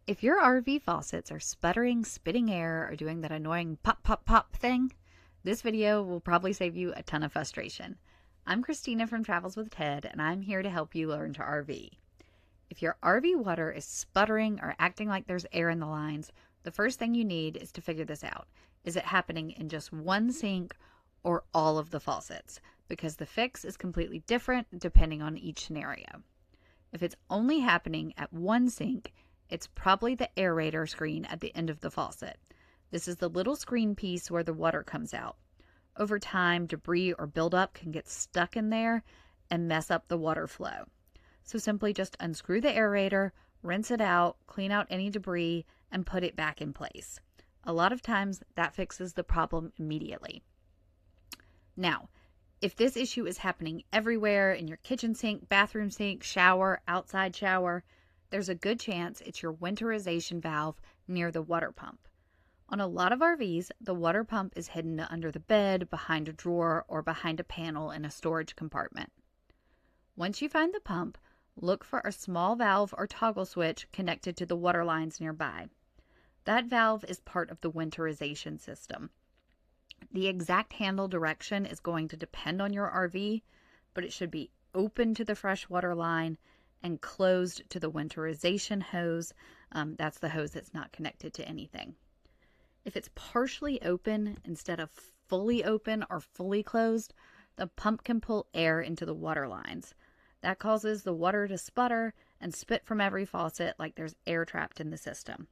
If your RV faucets are sputtering, spitting air, or doing that annoying pop, pop, pop thing, this video will probably save you a ton of frustration. I'm Christina from Travels with Ted, and I'm here to help you learn to RV. If your RV water is sputtering or acting like there's air in the lines, the first thing you need is to figure this out. Is it happening in just one sink or all of the faucets? Because the fix is completely different depending on each scenario. If it's only happening at one sink, it's probably the aerator screen at the end of the faucet. This is the little screen piece where the water comes out. Over time, debris or buildup can get stuck in there and mess up the water flow. So simply just unscrew the aerator, rinse it out, clean out any debris, and put it back in place. A lot of times that fixes the problem immediately. Now, if this issue is happening everywhere in your kitchen sink, bathroom sink, shower, outside shower, there's a good chance it's your winterization valve near the water pump. On a lot of RVs, the water pump is hidden under the bed, behind a drawer, or behind a panel in a storage compartment. Once you find the pump, look for a small valve or toggle switch connected to the water lines nearby. That valve is part of the winterization system. The exact handle direction is going to depend on your RV, but it should be open to the freshwater line and closed to the winterization hose. That's the hose that's not connected to anything. If it's partially open instead of fully open or fully closed, the pump can pull air into the water lines. That causes the water to sputter and spit from every faucet like there's air trapped in the system.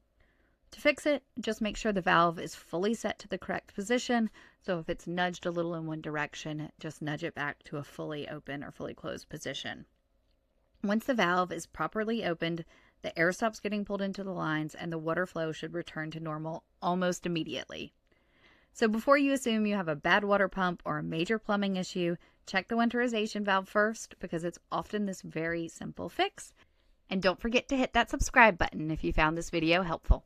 To fix it, just make sure the valve is fully set to the correct position. So if it's nudged a little in one direction, just nudge it back to a fully open or fully closed position. Once the valve is properly opened, the air stops getting pulled into the lines and the water flow should return to normal almost immediately. So before you assume you have a bad water pump or a major plumbing issue, check the winterization valve first because it's often this very simple fix. And don't forget to hit that subscribe button if you found this video helpful.